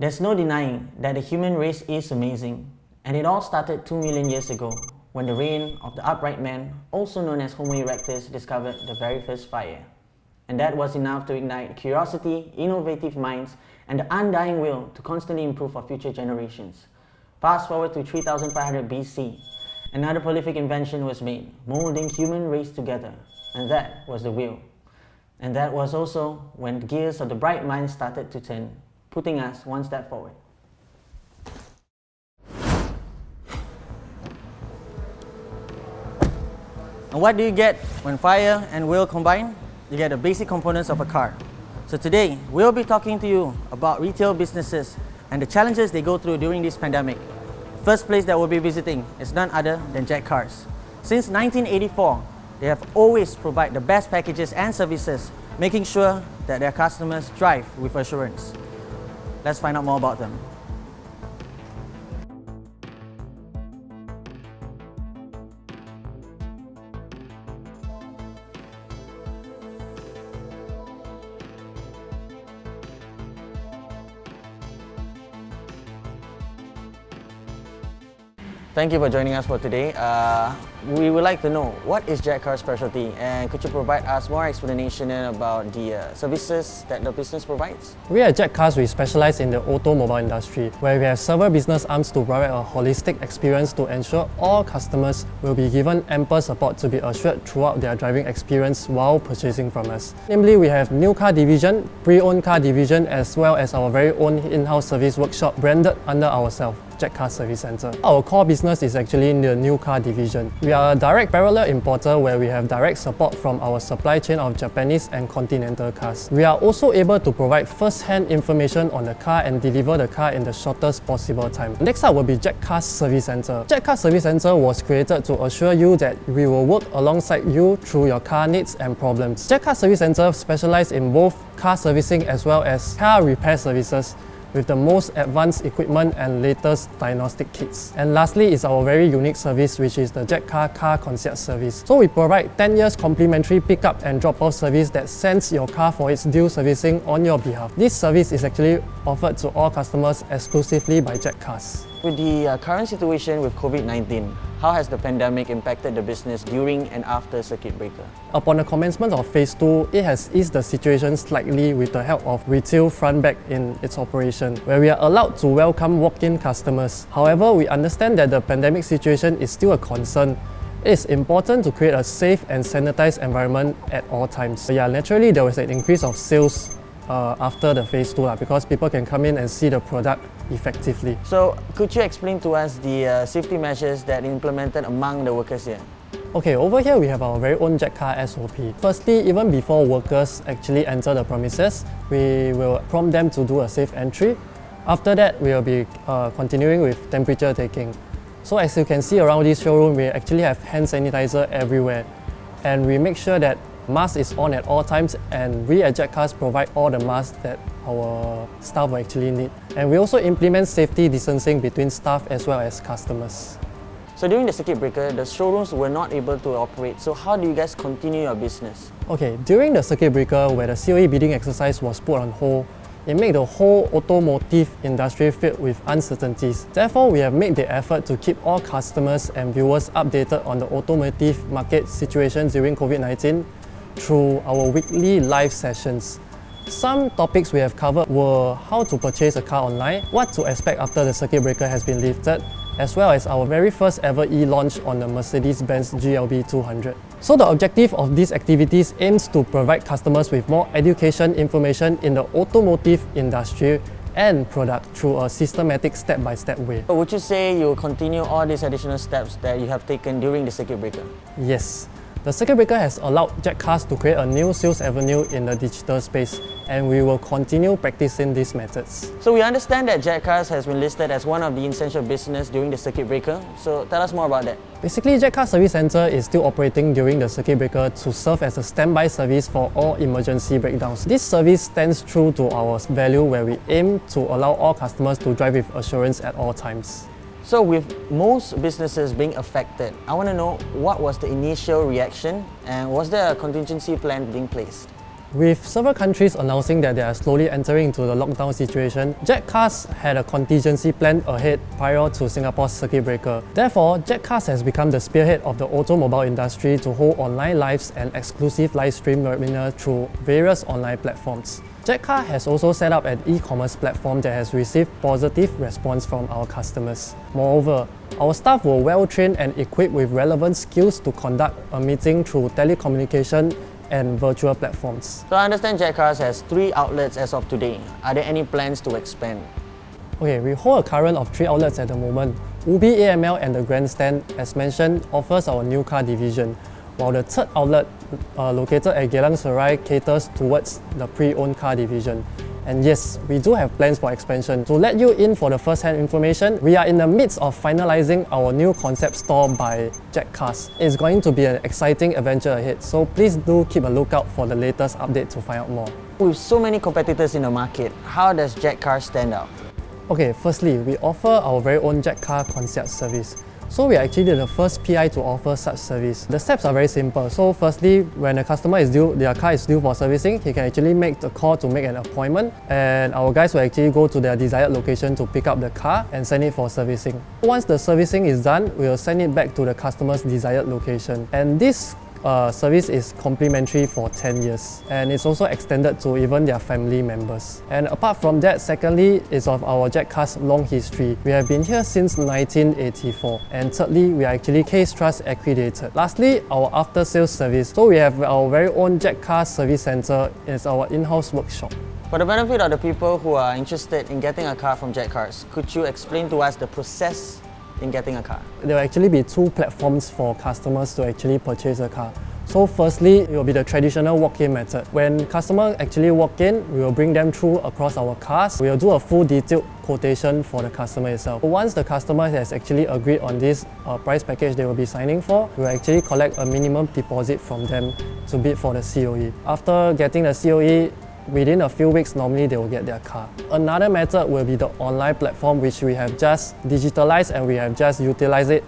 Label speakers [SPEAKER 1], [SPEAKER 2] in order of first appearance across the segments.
[SPEAKER 1] There's no denying that the human race is amazing, and it all started 2 million years ago when the reign of the upright man, also known as Homo erectus, discovered the very first fire. And that was enough to ignite curiosity, innovative minds, and the undying will to constantly improve for future generations. Fast forward to 3500 BC, another prolific invention was made, molding human race together, and that was the wheel. And that was also when the gears of the bright mind started to turn, putting us one step forward. And what do you get when fire and wheel combine? You get the basic components of a car. So today, we'll be talking to you about retail businesses and the challenges they go through during this pandemic. The first place that we'll be visiting is none other than Jack Cars. Since 1984, they have always provided the best packages and services, making sure that their customers drive with assurance. Let's find out more about them. Thank you for joining us for today. We would like to know, what is Jack Car's specialty, and could you provide us more explanation about the services that the business provides?
[SPEAKER 2] We at Jack Cars, we specialize in the automobile industry, where we have several business arms to provide a holistic experience to ensure all customers will be given ample support to be assured throughout their driving experience while purchasing from us. Namely, we have new car division, pre-owned car division, as well as our very own in-house service workshop branded under ourselves, Jack Car Service Center. Our core business is actually in the new car division. We are a direct parallel importer where we have direct support from our supply chain of Japanese and continental cars. We are also able to provide first-hand information on the car and deliver the car in the shortest possible time. Next up will be Jack Car Service Center. Jack Car Service Center was created to assure you that we will work alongside you through your car needs and problems. Jack Car Service Center specializes in both car servicing as well as car repair services, with the most advanced equipment and latest diagnostic kits. And lastly is our very unique service, which is the Jack Car Car Concierge service. So we provide 10 years complimentary pickup and drop-off service that sends your car for its due servicing on your behalf. This service is actually offered to all customers exclusively by Jack Cars.
[SPEAKER 1] With the current situation with COVID-19, how has the pandemic impacted the business during and after circuit breaker?
[SPEAKER 2] Upon the commencement of Phase 2, it has eased the situation slightly with the help of retail front back in its operation, where we are allowed to welcome walk-in customers. However, we understand that the pandemic situation is still a concern. It is important to create a safe and sanitized environment at all times. So yeah, naturally there was an increase of sales after the Phase 2 because people can come in and see the product effectively.
[SPEAKER 1] So could you explain to us the safety measures that implemented among the workers here?
[SPEAKER 2] Okay, over here we have our very own Jack Car SOP. Firstly, even before workers actually enter the premises, we will prompt them to do a safe entry. After that, we will be continuing with temperature taking. So as you can see around this showroom, we actually have hand sanitizer everywhere. And we make sure that mask is on at all times, and we at Jack Cars provide all the masks that our staff will actually need. And we also implement safety distancing between staff as well as customers.
[SPEAKER 1] So during the circuit breaker, the showrooms were not able to operate. So how do you guys continue your business?
[SPEAKER 2] Okay, during the circuit breaker where the COE bidding exercise was put on hold, it made the whole automotive industry filled with uncertainties. Therefore, we have made the effort to keep all customers and viewers updated on the automotive market situation during COVID-19 through our weekly live sessions. Some topics we have covered were how to purchase a car online, what to expect after the circuit breaker has been lifted, as well as our very first ever e-launch on the Mercedes-Benz GLB 200. So the objective of these activities aims to provide customers with more education information in the automotive industry and product through a systematic step-by-step way.
[SPEAKER 1] Would you say you will continue all these additional steps that you have taken during the circuit breaker?
[SPEAKER 2] Yes. The circuit breaker has allowed Jack Cars to create a new sales avenue in the digital space, and we will continue practicing these methods.
[SPEAKER 1] So we understand that Jack Cars has been listed as one of the essential business during the circuit breaker. So tell us more about that.
[SPEAKER 2] Basically, Jack Car Service Center is still operating during the circuit breaker to serve as a standby service for all emergency breakdowns. This service stands true to our value where we aim to allow all customers to drive with assurance at all times.
[SPEAKER 1] So with most businesses being affected, I want to know what was the initial reaction and was there a contingency plan being placed?
[SPEAKER 2] With several countries announcing that they are slowly entering into the lockdown situation, Jet Cars had a contingency plan ahead prior to Singapore's circuit breaker. Therefore, Jet Cars has become the spearhead of the automobile industry to hold online lives and exclusive live stream webinars through various online platforms. Jetcar has also set up an e-commerce platform that has received positive response from our customers. Moreover, our staff were well trained and equipped with relevant skills to conduct a meeting through telecommunication and virtual platforms.
[SPEAKER 1] So I understand Jetcars has 3 outlets as of today. Are there any plans to expand?
[SPEAKER 2] Okay, we hold a current of 3 outlets at the moment. Ubi AML and the Grandstand, as mentioned, offers our new car division, while the third outlet located at Geylang Serai caters towards the pre-owned car division. And yes, we do have plans for expansion. To let you in for the first-hand information, we are in the midst of finalizing our new concept store by Jet Cars. It's going to be an exciting adventure ahead, so please do keep a lookout for the latest update to find out more.
[SPEAKER 1] With so many competitors in the market, how does Jet Cars stand out?
[SPEAKER 2] Okay, firstly, we offer our very own Jet Car concierge service. So we are actually the first PI to offer such service. The steps are very simple. So firstly, when a customer is due, their car is due for servicing, he can actually make the call to make an appointment, and our guys will actually go to their desired location to pick up the car and send it for servicing. Once the servicing is done, we will send it back to the customer's desired location. And this service is complimentary for 10 years, and it's also extended to even their family members. And apart from that, secondly, is of our Jet Cars' long history. We have been here since 1984, and thirdly, we are actually Case Trust accredited. Lastly, our after sales service. So we have our very own Jet Cars service center. It's our in-house workshop.
[SPEAKER 1] For the benefit of the people who are interested in getting a car from Jet Cars, could you explain to us the process in getting a car?
[SPEAKER 2] There will actually be 2 platforms for customers to actually purchase a car. So firstly, it will be the traditional walk-in method. When customers actually walk in, we will bring them through across our cars. We will do a full detailed quotation for the customer itself. Once the customer has actually agreed on this price package they will be signing for, we will actually collect a minimum deposit from them to bid for the COE. After getting the COE, within a few weeks, normally they will get their car. Another method will be the online platform, which we have just digitalized and we have just utilized it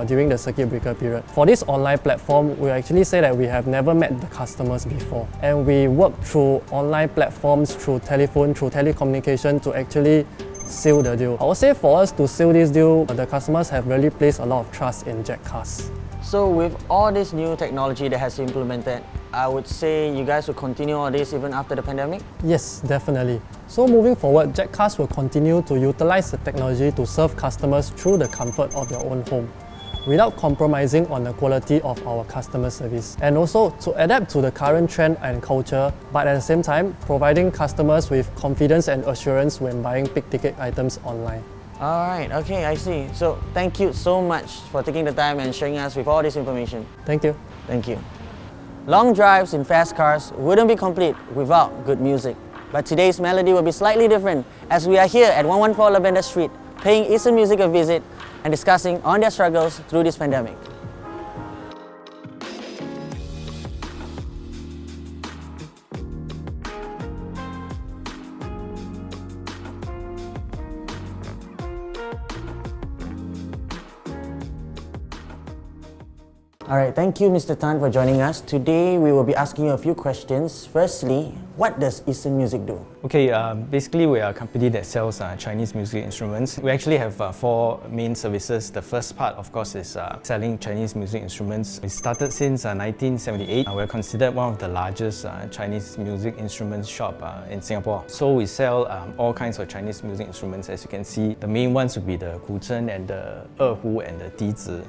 [SPEAKER 2] during the circuit breaker period. For this online platform, we actually say that we have never met the customers before, and we work through online platforms, through telephone, through telecommunication to actually seal the deal. I would say for us to seal this deal, the customers have really placed a lot of trust in Jet Cars.
[SPEAKER 1] So with all this new technology that has implemented, I would say you guys will continue all this even after the pandemic?
[SPEAKER 2] Yes, definitely. So moving forward, Jet Cars will continue to utilize the technology to serve customers through the comfort of their own home, without compromising on the quality of our customer service, and also to adapt to the current trend and culture, but at the same time providing customers with confidence and assurance when buying big-ticket items online.
[SPEAKER 1] Alright, okay, I see. So thank you so much for taking the time and sharing us with all this information.
[SPEAKER 2] Thank you.
[SPEAKER 1] Thank you. Long drives in fast cars wouldn't be complete without good music. But today's melody will be slightly different, as we are here at 114 Lavender Street, paying Eastern Music a visit and discussing on their struggles through this pandemic. Alright, thank you Mr. Tan for joining us. Today we will be asking you a few questions. Firstly, what does Eastern Music do?
[SPEAKER 3] Okay, basically we are a company that sells Chinese music instruments. We actually have 4 main services. The first part, of course, is selling Chinese music instruments. We started since 1978. We're considered one of the largest Chinese music instruments shop in Singapore. So we sell all kinds of Chinese music instruments. As you can see, the main ones would be the guzheng and the erhu and the dizi,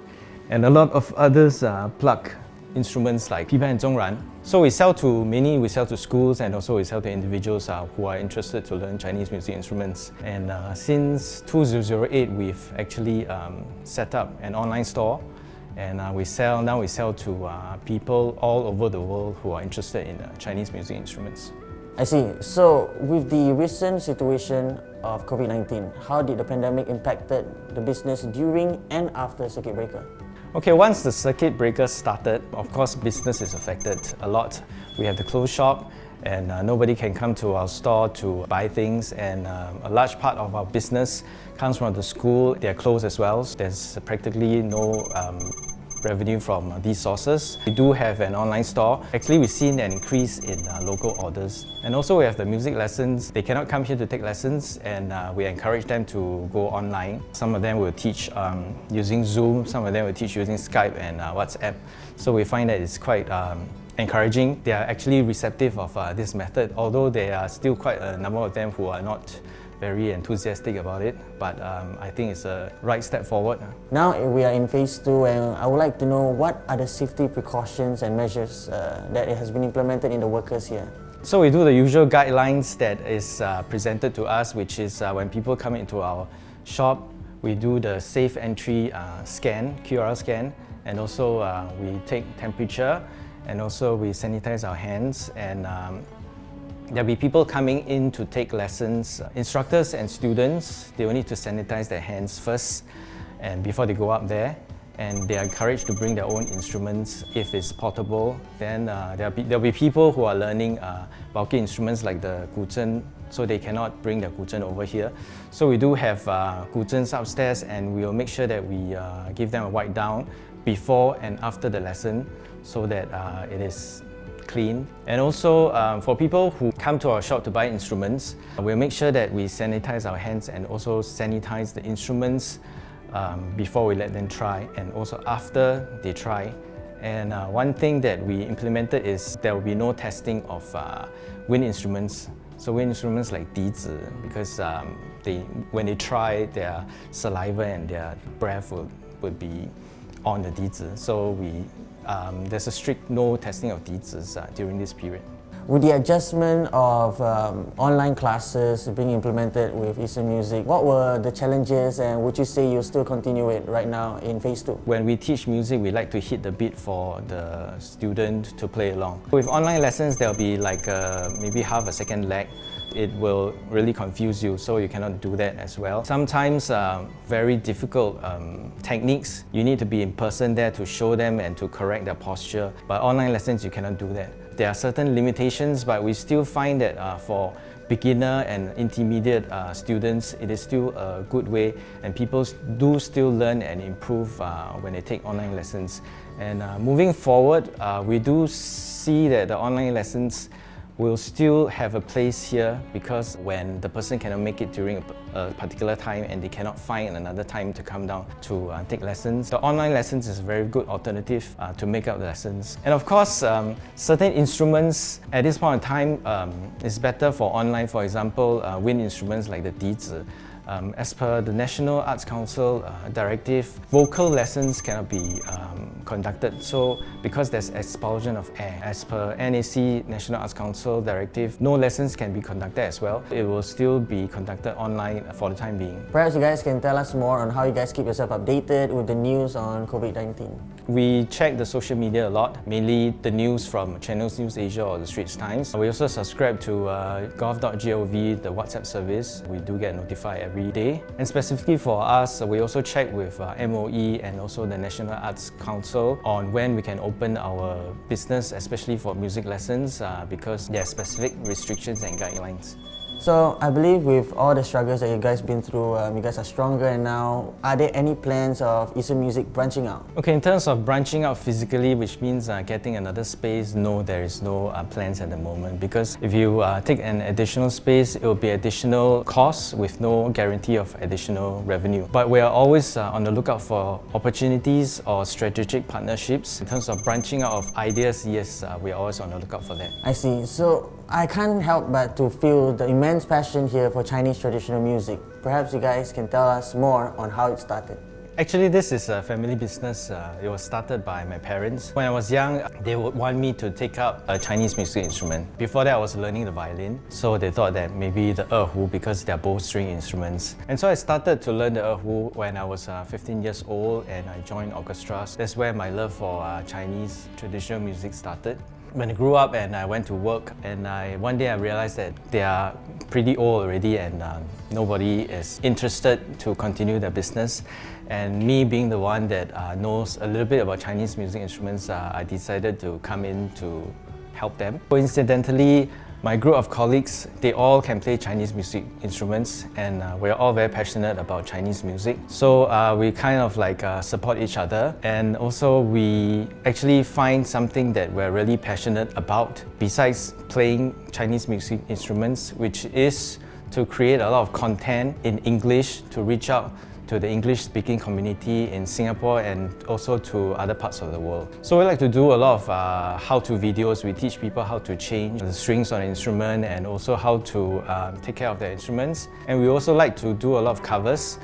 [SPEAKER 3] and a lot of others pluck instruments like pipa and zhongran. So we sell to schools, and also we sell to individuals who are interested to learn Chinese music instruments. And since 2008, we've actually set up an online store, and now we sell to people all over the world who are interested in Chinese music instruments.
[SPEAKER 1] I see. So with the recent situation of COVID-19, how did the pandemic impacted the business during and after circuit breaker?
[SPEAKER 3] Okay, once the circuit breaker started, of course business is affected a lot. We have to close shop, and nobody can come to our store to buy things, and a large part of our business comes from the school. They are closed as well. There's practically no revenue from these sources. We do have an online store. Actually, we've seen an increase in local orders. And also we have the music lessons. They cannot come here to take lessons, and we encourage them to go online. Some of them will teach using Zoom, some of them will teach using Skype and WhatsApp. So we find that it's quite encouraging. They are actually receptive of this method, although there are still quite a number of them who are not very enthusiastic about it, but I think it's a right step forward.
[SPEAKER 1] Now we are in phase 2, and I would like to know what are the safety precautions and measures that has been implemented in the workers here.
[SPEAKER 3] So we do the usual guidelines that is presented to us, which is when people come into our shop, we do the safe entry scan, QR scan, and also we take temperature, and also we sanitize our hands, and there'll be people coming in to take lessons. Instructors and students, they will need to sanitize their hands first and before they go up there. And they are encouraged to bring their own instruments if it's portable. Then there'll be people who are learning bulky instruments like the guzheng, so they cannot bring their guzheng over here. So we do have guzhengs upstairs, and we'll make sure that we give them a wipe down before and after the lesson so that it is clean. And also for people who come to our shop to buy instruments, we'll make sure that we sanitize our hands and also sanitize the instruments before we let them try, and also after they try. And one thing that we implemented is there will be no testing of wind instruments. So wind instruments like 笛子, because when they try, their saliva and their breath would be on the 笛子. So there's a strict no testing of 笛子 during this period.
[SPEAKER 1] With the adjustment of online classes being implemented with Eastern Music, what were the challenges, and would you say you still continue it right now in phase 2?
[SPEAKER 3] When we teach music, we like to hit the beat for the student to play along. With online lessons, there'll be like maybe half a second lag. It will really confuse you, so you cannot do that as well. Sometimes very difficult techniques, you need to be in person there to show them and to correct their posture. But online lessons, you cannot do that. There are certain limitations, but we still find that for beginner and intermediate students, it is still a good way, and people do still learn and improve when they take online lessons. And moving forward, we do see that the online lessons will still have a place here, because when the person cannot make it during a particular time and they cannot find another time to come down to take lessons, the online lessons is a very good alternative to make up the lessons. And of course, certain instruments at this point in time is better for online. For example, wind instruments like the 笛子. As per the National Arts Council directive, vocal lessons cannot be conducted. So because there's expulsion of air, as per NAC National Arts Council directive, no lessons can be conducted as well. It will still be conducted online for the time being.
[SPEAKER 1] Perhaps you guys can tell us more on how you guys keep yourself updated with the news on COVID-19.
[SPEAKER 3] We check the social media a lot, mainly the news from Channels News Asia or the Straits Times. We also subscribe to gov.gov, the WhatsApp service. We do get notified every day. And specifically for us, we also check with MOE and also the National Arts Council on when we can open our business, especially for music lessons, because there are specific restrictions and guidelines.
[SPEAKER 1] So I believe with all the struggles that you guys been through, you guys are stronger, and now are there any plans of Eastern Music branching out?
[SPEAKER 3] Okay, in terms of branching out physically, which means getting another space, no, there is no plans at the moment, because if you take an additional space, it will be additional costs with no guarantee of additional revenue. But we are always on the lookout for opportunities or strategic partnerships. In terms of branching out of ideas, yes, we are always on the lookout for that.
[SPEAKER 1] I see. So I can't help but to feel the immense passion here for Chinese traditional music. Perhaps you guys can tell us more on how it started.
[SPEAKER 3] Actually, this is a family business. It was started by my parents. When I was young, they would want me to take up a Chinese music instrument. Before that, I was learning the violin, so they thought that maybe the erhu, because they're both string instruments. And so I started to learn the erhu when I was 15 years old, and I joined orchestras. That's where my love for Chinese traditional music started. When I grew up and I went to work, and one day I realized that they are pretty old already, and nobody is interested to continue their business. And me being the one that knows a little bit about Chinese music instruments, I decided to come in to help them. Coincidentally, My group of colleagues, they all can play Chinese music instruments, and we're all very passionate about Chinese music. So we kind of like support each other, and also we actually find something that we're really passionate about besides playing Chinese music instruments, which is to create a lot of content in English to reach out to the English-speaking community in Singapore and also to other parts of the world. So we like to do a lot of how-to videos. We teach people how to change the strings on an instrument and also how to take care of their instruments. And we also like to do a lot of covers,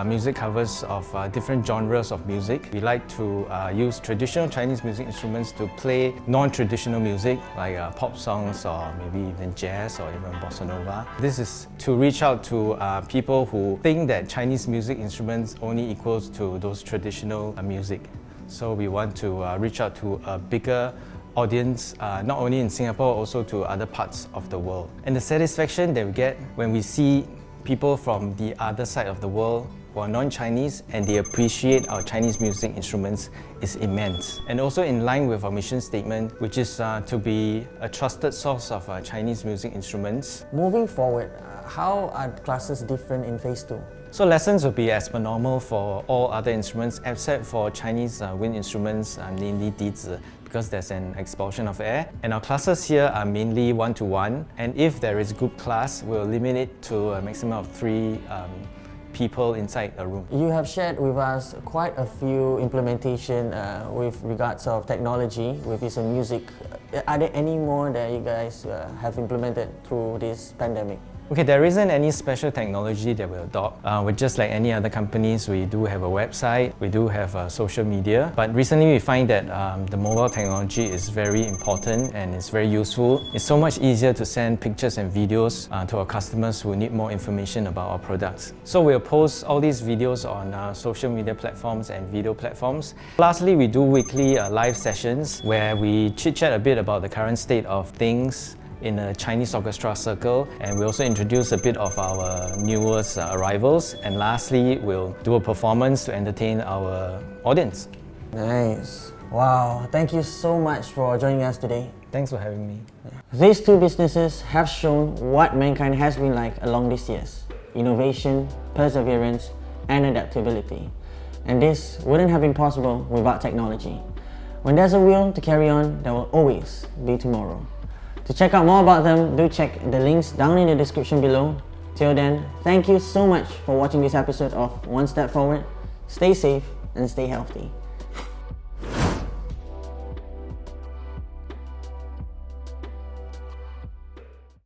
[SPEAKER 3] music covers of different genres of music. We like to use traditional Chinese music instruments to play non-traditional music like pop songs or maybe even jazz or even bossa nova. This is to reach out to people who think that Chinese music instruments only equals to those traditional music. So we want to reach out to a bigger audience, not only in Singapore, also to other parts of the world. And the satisfaction that we get when we see people from the other side of the world who are non-Chinese and they appreciate our Chinese music instruments is immense. And also in line with our mission statement, which is to be a trusted source of Chinese music instruments.
[SPEAKER 1] Moving forward, how are classes different in Phase 2?
[SPEAKER 3] So lessons will be as per normal for all other instruments except for Chinese wind instruments, namely dizi, because there's an expulsion of air. And our classes here are mainly one-to-one, and if there is group class, we'll limit it to a maximum of 3 people inside a room.
[SPEAKER 1] You have shared with us quite a few implementation with regards of technology with use of music. Are there any more that you guys have implemented through this pandemic?
[SPEAKER 3] Okay, there isn't any special technology that we adopt. We're just like any other companies. We do have a website, we do have social media. But recently we find that the mobile technology is very important and it's very useful. It's so much easier to send pictures and videos to our customers who need more information about our products. So we'll post all these videos on social media platforms and video platforms. Lastly, we do weekly live sessions where we chit-chat a bit about the current state of things in a Chinese orchestra circle, and we also introduce a bit of our newest arrivals, and lastly we'll do a performance to entertain our audience.
[SPEAKER 1] Nice. Wow, thank you so much for joining us today.
[SPEAKER 3] Thanks for having me.
[SPEAKER 1] These two businesses have shown what mankind has been like along these years: innovation, perseverance, and adaptability. And this wouldn't have been possible without technology. When there's a will to carry on, there will always be tomorrow. To check out more about them, do check the links down in the description below. Till then, thank you so much for watching this episode of One Step Forward. Stay safe and stay healthy.